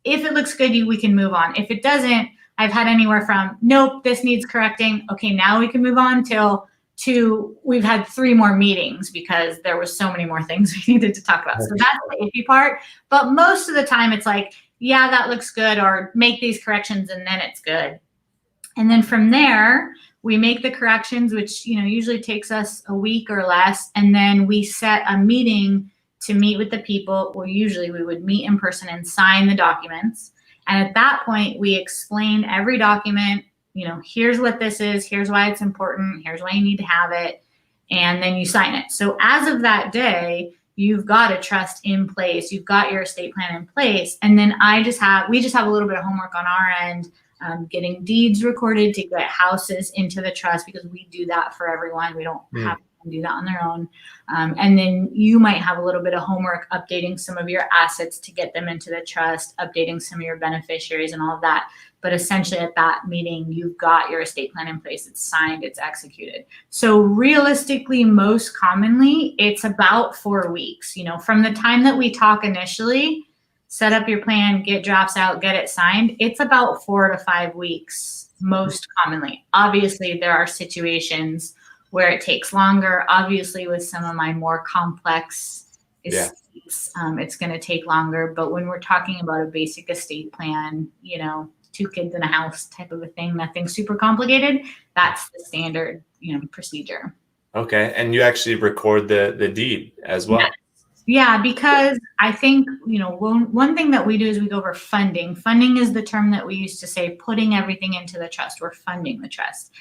if it looks good, we can move on. If it doesn't, I've had anywhere from, nope, this needs correcting. Okay, now we can move on to we've had 3 more meetings because there was so many more things we needed to talk about. So that's the iffy part. But most of the time it's like, yeah, that looks good, or make these corrections and then it's good. And then from there, we make the corrections, which, you know, usually takes us a week or less. And then we set a meeting to meet with the people. Well, usually we would meet in person and sign the documents. And at that point, we explain every document, you know, here's what this is, here's why it's important, here's why you need to have it, and then you sign it. So as of that day, you've got a trust in place, you've got your estate plan in place, and then we just have a little bit of homework on our end, getting deeds recorded to get houses into the trust, because we do that for everyone. We don't have to do that on their own. And then you might have a little bit of homework updating some of your assets to get them into the trust, updating some of your beneficiaries and all of that. But essentially at that meeting, you've got your estate plan in place. It's signed, it's executed. So realistically, most commonly, it's about 4 weeks. You know, from the time that we talk initially, set up your plan, get drafts out, get it signed, it's about 4 to 5 weeks, most commonly. Obviously, there are situations where it takes longer. Obviously, with some of my more complex Yeah. estates, it's going to take longer. But when we're talking about a basic estate plan, 2 kids in a house type of a thing, nothing super complicated, that's the standard, procedure. Okay. And you actually record the deed as well. Yeah, because I think, one thing that we do is we go over funding. Funding is the term that we used to say putting everything into the trust. We're funding the trust.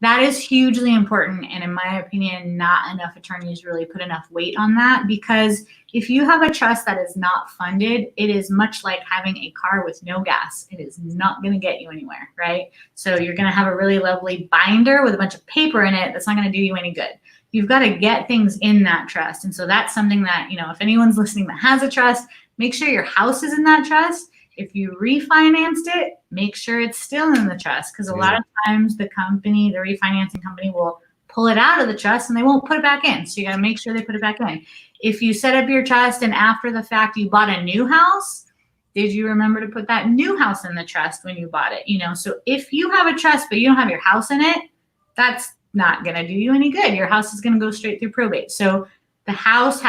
That is hugely important. And in my opinion, not enough attorneys really put enough weight on that, because if you have a trust that is not funded, it is much like having a car with no gas. It is not going to get you anywhere, right? So you're going to have a really lovely binder with a bunch of paper in it that's not going to do you any good. You've got to get things in that trust. And so that's something that, if anyone's listening that has a trust, make sure your house is in that trust. If you refinanced it, make sure it's still in the trust, because a lot of times the refinancing company will pull it out of the trust and they won't put it back in. So you got to make sure they put it back in. If you set up your trust and after the fact you bought a new house, did you remember to put that new house in the trust when you bought it? So if you have a trust but you don't have your house in it, that's not going to do you any good. Your house is going to go straight through probate. So the house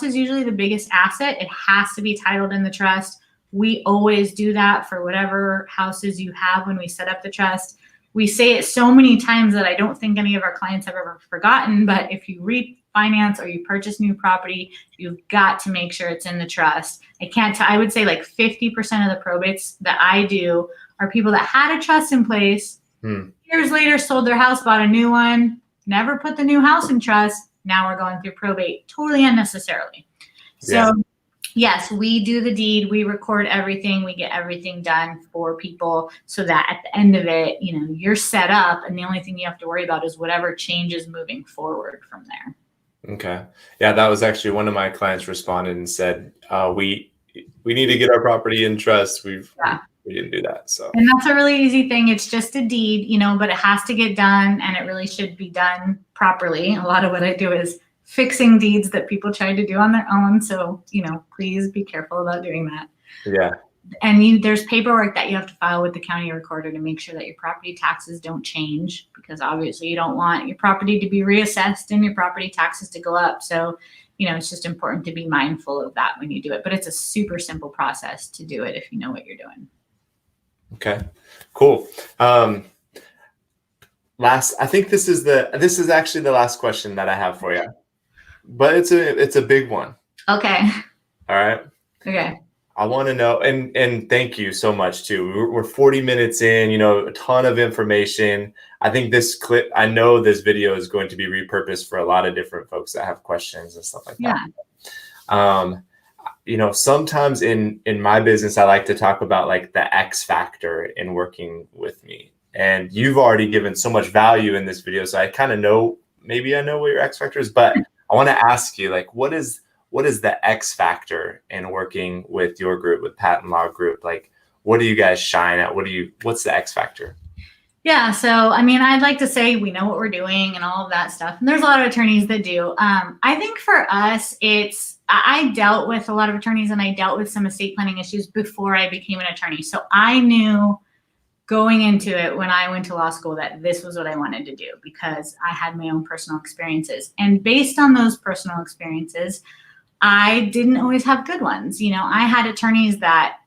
is usually the biggest asset. It has to be titled in the trust. We always do that for whatever houses you have when we set up the trust. We say it so many times that I don't think any of our clients have ever forgotten, but if you refinance or you purchase new property, you've got to make sure it's in the trust. I would say like 50% of the probates that I do are people that had a trust in place, years later sold their house, bought a new one, never put the new house in trust. Now we're going through probate totally unnecessarily. So yes, we do the deed, we record everything, we get everything done for people so that at the end of it, you're set up and the only thing you have to worry about is whatever changes moving forward from there. Okay. Yeah, that was actually one of my clients responded and said, we need to get our property in trust. We didn't do that. So, and that's a really easy thing. It's just a deed, but it has to get done and it really should be done properly. A lot of what I do is fixing deeds that people try to do on their own. So, please be careful about doing that. Yeah. And there's paperwork that you have to file with the county recorder to make sure that your property taxes don't change, because obviously you don't want your property to be reassessed and your property taxes to go up. So, it's just important to be mindful of that when you do it. But it's a super simple process to do it if you know what you're doing. Okay, cool. I think this is actually the last question that I have for you, but it's a big one. Okay. All right. Okay. I want to know, and thank you so much too. We're 40 minutes in, a ton of information. I think I know this video is going to be repurposed for a lot of different folks that have questions and stuff like that. Sometimes in my business, I like to talk about like the X factor in working with me. And you've already given so much value in this video. So I kind of know, maybe I know what your X factor is, but I want to ask you, like, what is the X factor in working with your group, with Patton Law Group? Like, what do you guys shine at? What's the X factor? Yeah. So, I'd like to say we know what we're doing and all of that stuff. And there's a lot of attorneys that do. I think for us, I dealt with a lot of attorneys and I dealt with some estate planning issues before I became an attorney. So I knew going into it when I went to law school that this was what I wanted to do, because I had my own personal experiences. And based on those personal experiences, I didn't always have good ones. I had attorneys that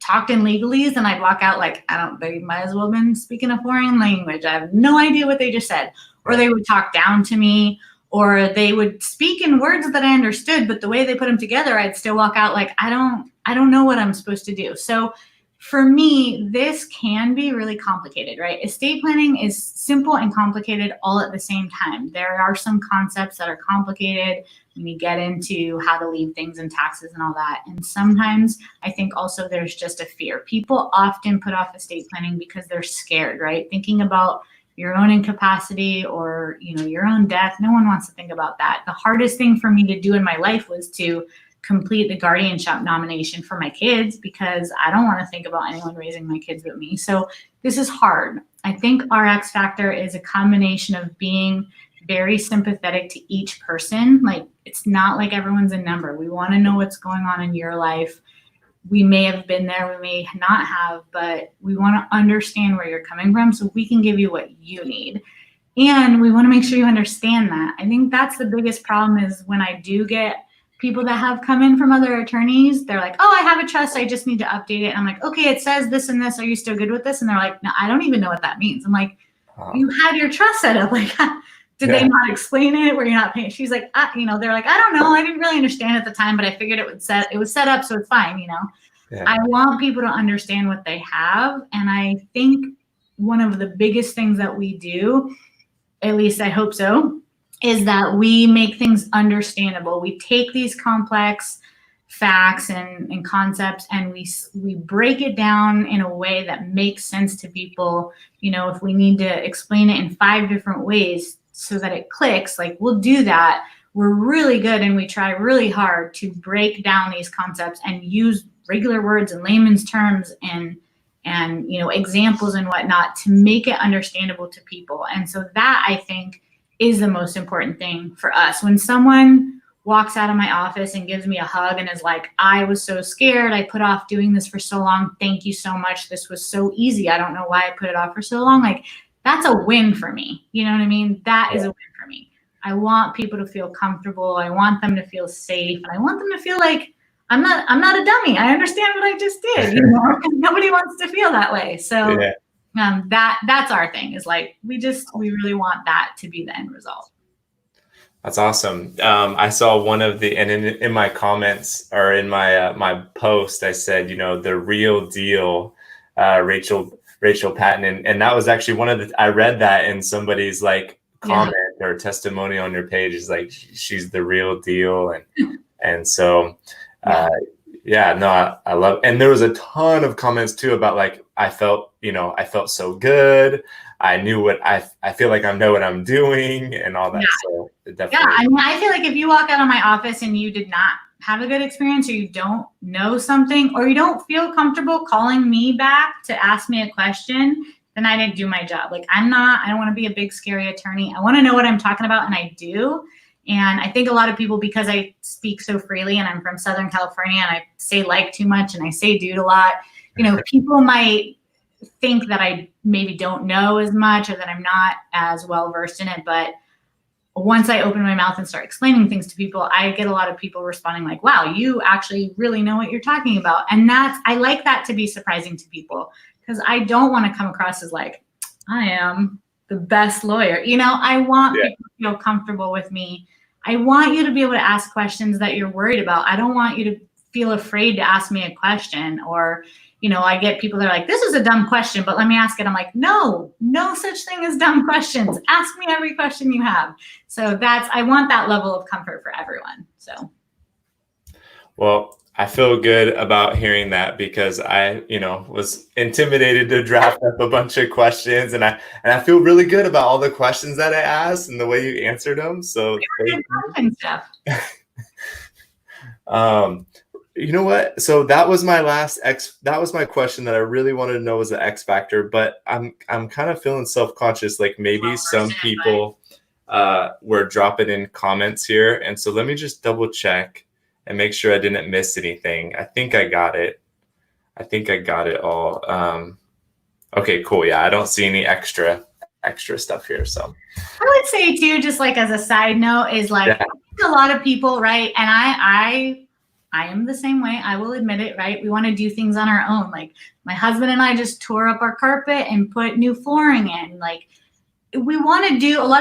talked in legalese and I'd walk out like, they might as well have been speaking a foreign language. I have no idea what they just said. Or they would talk down to me, or they would speak in words that I understood, but the way they put them together, I'd still walk out like, I don't know what I'm supposed to do. So for me, this can be really complicated, right? Estate planning is simple and complicated all at the same time. There are some concepts that are complicated when you get into how to leave things in taxes and all that. And sometimes I think also there's just a fear. People often put off estate planning because they're scared, right? Thinking about your own incapacity or, your own death. No one wants to think about that. The hardest thing for me to do in my life was to complete the guardianship nomination for my kids, because I don't want to think about anyone raising my kids but me. So this is hard. I think our X factor is a combination of being very sympathetic to each person. Like, it's not like everyone's a number. We want to know what's going on in your life. We may have been there, we may not have, but we want to understand where you're coming from so we can give you what you need. And we want to make sure you understand that. I think that's the biggest problem, is when I do get people that have come in from other attorneys, they're like, oh, I have a trust. I just need to update it. And I'm like, okay, it says this and this. Are you still good with this? And they're like, no, I don't even know what that means. I'm like, you had your trust set up. Like, did they not explain it? Were you not paying? She's like, they're like, I don't know. I didn't really understand at the time, but I figured it was set up. So it's fine. I want people to understand what they have. And I think one of the biggest things that we do, at least I hope so, is that we make things understandable. We take these complex facts and concepts and we break it down in a way that makes sense to people. If we need to explain it in 5 different ways so that it clicks, like we'll do that. We're really good and we try really hard to break down these concepts and use regular words and layman's terms and examples and whatnot to make it understandable to people. And so that, I think, is the most important thing for us. When someone walks out of my office and gives me a hug and is like, I was so scared. I put off doing this for so long. Thank you so much. This was so easy. I don't know why I put it off for so long. Like, that's a win for me. You know what I mean? That is a win for me. I want people to feel comfortable. I want them to feel safe. And I want them to feel like I'm not a dummy. I understand what I just did. Nobody wants to feel that way. So that's our thing, is like, we really want that to be the end result. That's awesome. I saw one of the, and in my comments or in my post, I said, the real deal, Rachel Patton. And that was actually one of the, I read that in somebody's like comment or testimony on your page, is like, she's the real deal. And so, I love, and there was a ton of comments too about like, I felt so good. I knew what I feel like I know what I'm doing and all that. Yeah. So definitely. Yeah. I mean, I feel like if you walk out of my office and you did not have a good experience, or you don't know something, or you don't feel comfortable calling me back to ask me a question, then I didn't do my job. Like, I don't want to be a big, scary attorney. I want to know what I'm talking about. And I do. And I think a lot of people, because I speak so freely and I'm from Southern California and I say like too much and I say dude a lot, people might think that I maybe don't know as much or that I'm not as well versed in it. But once I open my mouth and start explaining things to people, I get a lot of people responding like, wow, you actually really know what you're talking about. And I like that to be surprising to people, because I don't want to come across as like, I am the best lawyer. I want people to feel comfortable with me. I want you to be able to ask questions that you're worried about. I don't want you to feel afraid to ask me a question. Or, I get people that are like, this is a dumb question, but let me ask it. I'm like, no such thing as dumb questions. Ask me every question you have. So I want that level of comfort for everyone. So. Well, I feel good about hearing that, because I, was intimidated to draft up a bunch of questions, and I feel really good about all the questions that I asked and the way you answered them. So thank you. You know what? So that was my that was my question that I really wanted to know, was the X factor, but I'm kind of feeling self-conscious. Like maybe some people were dropping in comments here. And so let me just double check and make sure I didn't miss anything. I think I got it. All. Okay, cool. Yeah, I don't see any extra stuff here. So I would say too, just like as a side note, is like a lot of people, right? And I am the same way. I will admit it, right? We want to do things on our own. Like, my husband and I just tore up our carpet and put new flooring in. Like, a lot of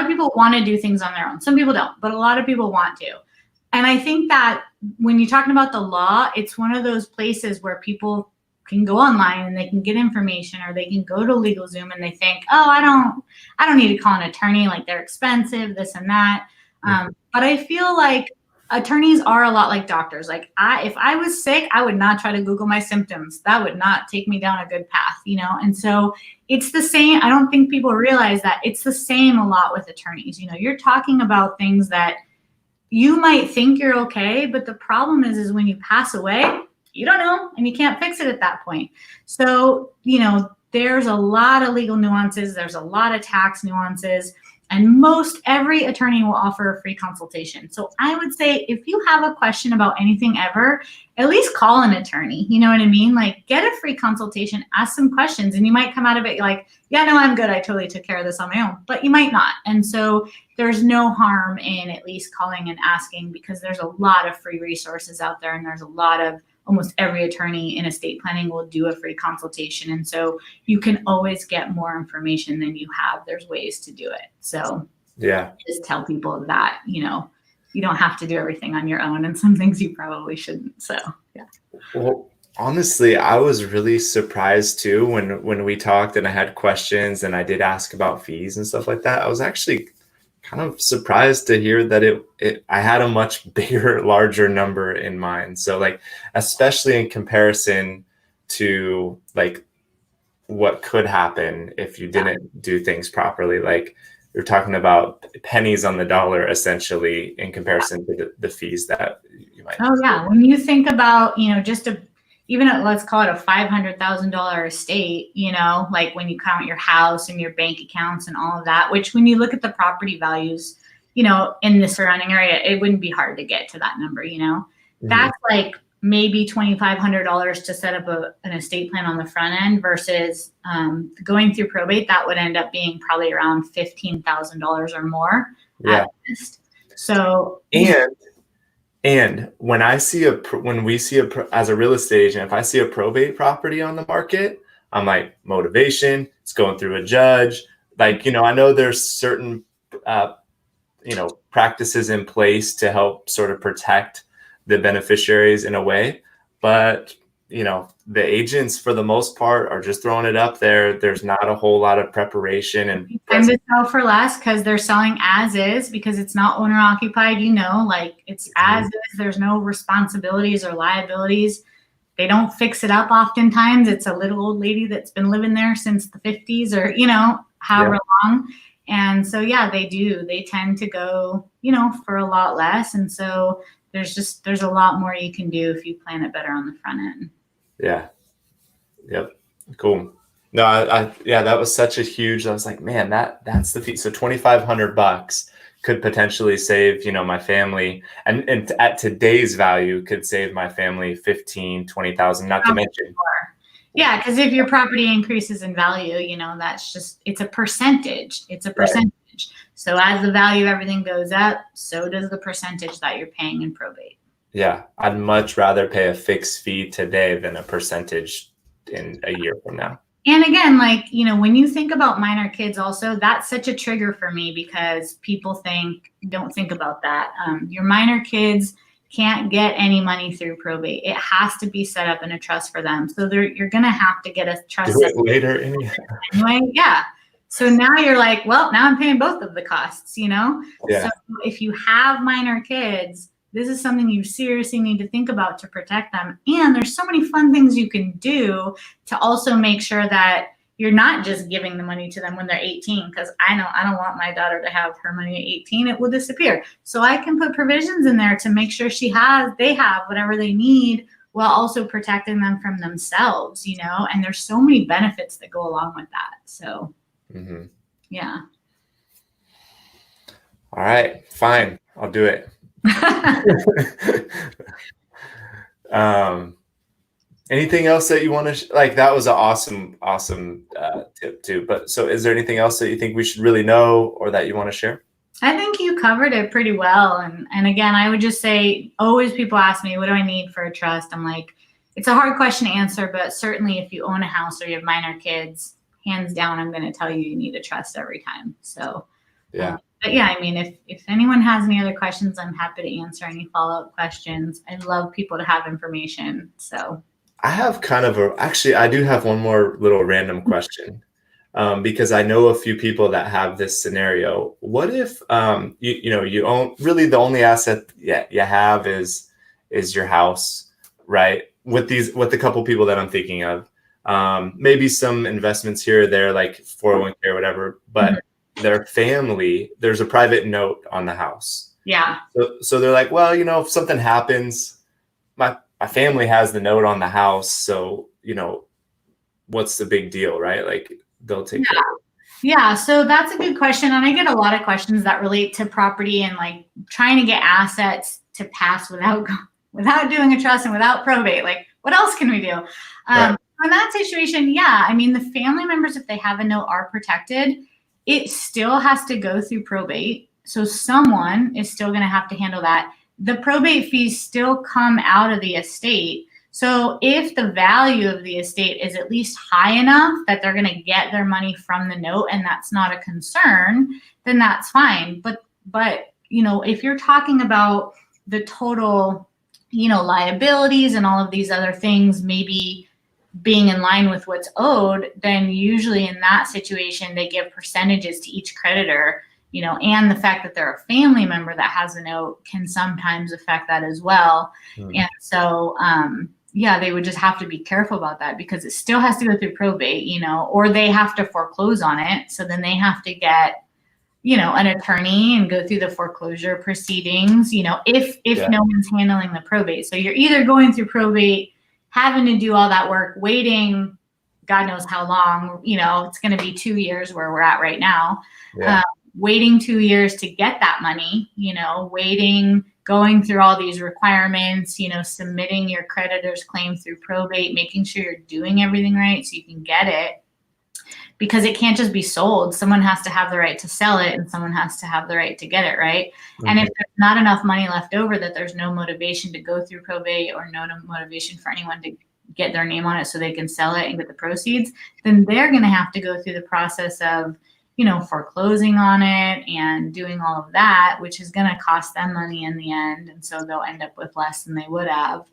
people want to do things on their own. Some people don't, but a lot of people want to. And I think that when you're talking about the law, it's one of those places where people can go online and they can get information, or they can go to LegalZoom and they think, oh, I don't need to call an attorney. Like, they're expensive, this and that. But I feel like attorneys are a lot like doctors. Like, if I was sick, I would not try to Google my symptoms. That would not take me down a good path, And so it's the same. I don't think people realize that it's the same a lot with attorneys. You're talking about things that you might think you're okay, but the problem is when you pass away, you don't know, and you can't fix it at that point. So, there's a lot of legal nuances. There's a lot of tax nuances. And every attorney will offer a free consultation. So I would say if you have a question about anything ever, at least call an attorney. You know what I mean? Like, get a free consultation, ask some questions, and you might come out of it like, yeah, no, I'm good. I totally took care of this on my own, but you might not. And so there's no harm in at least calling and asking, because there's a lot of free resources out there, and there's a lot of, almost every attorney in estate planning will do a free consultation. And so you can always get more information than you have. There's ways to do it. So yeah, just tell people that, you don't have to do everything on your own, and some things you probably shouldn't. So, yeah. Well, honestly, I was really surprised too when we talked and I had questions and I did ask about fees and stuff like that. I was actually kind of surprised to hear that I had a much bigger, larger number in mind. So like, especially in comparison to like what could happen if you didn't do things properly. Like, you're talking about pennies on the dollar, essentially, in comparison to the fees that you might. Oh yeah, when you think about, just let's call it a $500,000 estate, like when you count your house and your bank accounts and all of that, which when you look at the property values, in the surrounding area, it wouldn't be hard to get to that number, That's like maybe $2,500 to set up an estate plan on the front end versus going through probate. That would end up being probably around $15,000 or more at least. So and when we see as a real estate agent, if I see a probate property on the market, I'm like, motivation, it's going through a judge. Like, I know there's certain practices in place to help sort of protect the beneficiaries in a way, but the agents for the most part are just throwing it up there. There's not a whole lot of preparation and tend to sell for less because they're selling as is, because it's not owner occupied, like it's as is. There's no responsibilities or liabilities. They don't fix it up oftentimes. It's a little old lady that's been living there since the 50s or however long. And so they tend to go for a lot less. And so there's a lot more you can do if you plan it better on the front end. Yeah. Yep. Cool. No, that was such a huge, I was like, man, that's the fee. So $2,500 could potentially save, my family, and at today's value could save my family 15, 20,000, not to mention. Yeah. Because if your property increases in value, it's a percentage. Right. So as the value of everything goes up, so does the percentage that you're paying in probate. Yeah, I'd much rather pay a fixed fee today than a percentage in a year from now. And again, when you think about minor kids also, that's such a trigger for me, because people don't think about that. Your minor kids can't get any money through probate. It has to be set up in a trust for them. So you're going to have to get a trust. Do it later anyway. Yeah. So now you're like, well, now I'm paying both of the costs, Yeah. So if you have minor kids, this is something you seriously need to think about to protect them. And there's so many fun things you can do to also make sure that you're not just giving the money to them when they're 18, because I know I don't want my daughter to have her money at 18. It will disappear. So I can put provisions in there to make sure they have whatever they need, while also protecting them from themselves, and there's so many benefits that go along with that. So, yeah. All right, fine. I'll do it. Anything else that you want to that was an awesome tip too, but so is there anything else that you think we should really know or that you want to share? I think you covered it pretty well. And again, I would just say, always people ask me, what do I need for a trust? I'm like, it's a hard question to answer, but certainly if you own a house or you have minor kids, hands down, I'm going to tell you need a trust every time. So yeah. But yeah, if anyone has any other questions, I'm happy to answer any follow-up questions. I love people to have information. So I have I do have one more little random question, because I know a few people that have this scenario. What if you own, really the only asset you have is your house, right? With the couple people that I'm thinking of, maybe some investments here or there, like 401k or whatever, but their family, there's a private note on the house. Yeah. So they're like, well, if something happens, my family has the note on the house. So, what's the big deal, right? Like, they'll take care of it. Yeah, so that's a good question. And I get a lot of questions that relate to property and like trying to get assets to pass without doing a trust and without probate. Like, what else can we do? Right. In that situation, yeah, I mean, the family members, if they have a note, are protected. It still has to go through probate. So someone is still going to have to handle that. The probate fees still come out of the estate. So if the value of the estate is at least high enough that they're going to get their money from the note and that's not a concern, then that's fine. But if you're talking about the total, liabilities and all of these other things, maybe being in line with what's owed, then usually in that situation, they give percentages to each creditor, and the fact that they're a family member that has a note can sometimes affect that as well. And so, yeah, they would just have to be careful about that because it still has to go through probate, or they have to foreclose on it. So then they have to get, an attorney and go through the foreclosure proceedings, if no one's handling the probate. So you're either going through probate, having to do all that work, waiting, God knows how long, it's going to be 2 years where we're at right now. Waiting 2 years to get that money, waiting, going through all these requirements, submitting your creditor's claim through probate, making sure you're doing everything right so you can get it. Because it can't just be sold. Someone has to have the right to sell it and someone has to have the right to get it, right? And if there's not enough money left over that there's no motivation to go through probate or no motivation for anyone to get their name on it so they can sell it and get the proceeds, then they're going to have to go through the process of, foreclosing on it and doing all of that, which is going to cost them money in the end. And so they'll end up with less than they would have.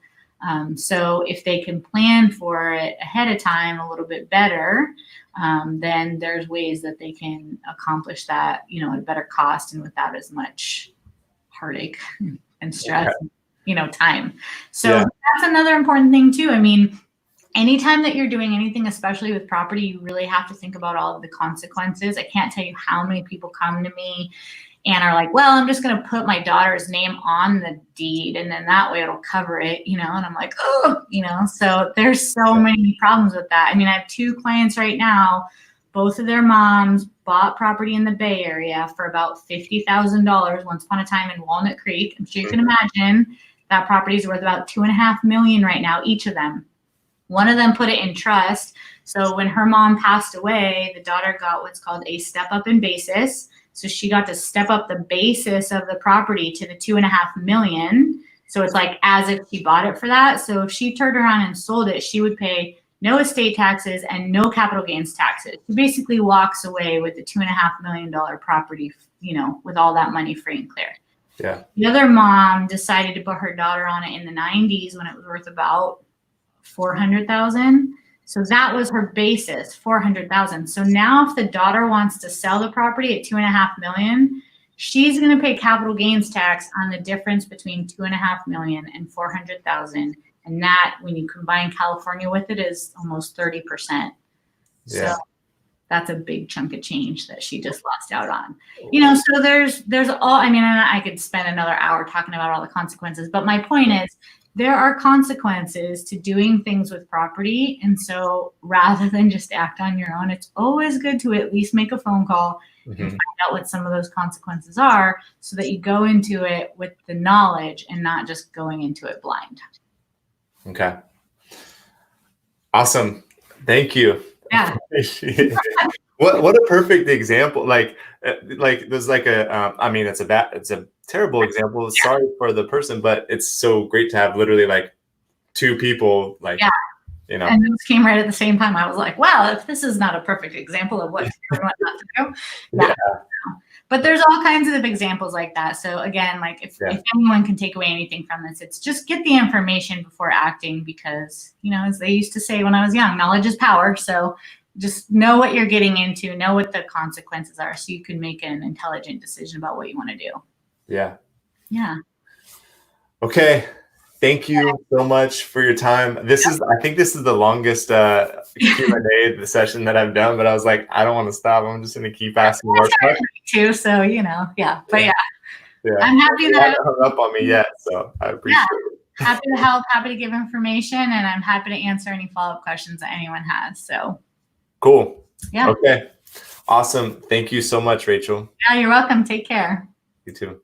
So if they can plan for it ahead of time a little bit better, then there's ways that they can accomplish that, at a better cost and without as much heartache and stress, time. So that's another important thing too. I mean, anytime that you're doing anything, especially with property, you really have to think about all of the consequences. I can't tell you how many people come to me and are like, well, I'm just going to put my daughter's name on the deed and then that way it'll cover it, and I'm like, oh, so there's so many problems with that. I mean, I have 2 clients right now, both of their moms bought property in the Bay Area for about $50,000 once upon a time in Walnut Creek. I'm sure you can imagine that property is worth about $2.5 million right now, each of them. One of them put it in trust. So when her mom passed away, the daughter got what's called a step up in basis. So she got to step up the basis of the property to the $2.5 million. So it's like as if she bought it for that. So if she turned around and sold it, she would pay no estate taxes and no capital gains taxes. She basically walks away with the $2.5 million property, with all that money free and clear. Yeah. The other mom decided to put her daughter on it in the 90s when it was worth about $400,000. So that was her basis, $400,000. So now if the daughter wants to sell the property at $2.5 million, she's going to pay capital gains tax on the difference between $2.5 million and $400,000. And that, when you combine California with it, is almost 30%. So that's a big chunk of change that she just lost out on. So there's all, I mean, I could spend another hour talking about all the consequences, but my point is, there are consequences to doing things with property. And so rather than just act on your own, it's always good to at least make a phone call and find out what some of those consequences are so that you go into it with the knowledge and not just going into it blind. Okay. Awesome. Thank you. Yeah. What a perfect example. Like there's like I mean, it's a terrible example. Sorry for the person, but it's so great to have literally like 2 people like, And those came right at the same time. I was like, well, if this is not a perfect example of what to do and what not to do. But there's all kinds of examples like that. So again, like if anyone can take away anything from this, it's just get the information before acting because, as they used to say when I was young, knowledge is power. So just know what you're getting into, know what the consequences are so you can make an intelligent decision about what you want to do. Yeah. Yeah. Okay. Thank you so much for your time. I think this is the longest Q&A the session that I've done, but I was like, I don't want to stop. I'm just going to keep asking more questions. Too, so, yeah. But yeah. I'm happy that you haven't hung up on me yet, so I appreciate it. Happy to help, happy to give information, and I'm happy to answer any follow-up questions that anyone has. So cool. Yeah. Okay. Awesome. Thank you so much, Rachel. Yeah, you're welcome. Take care. You too.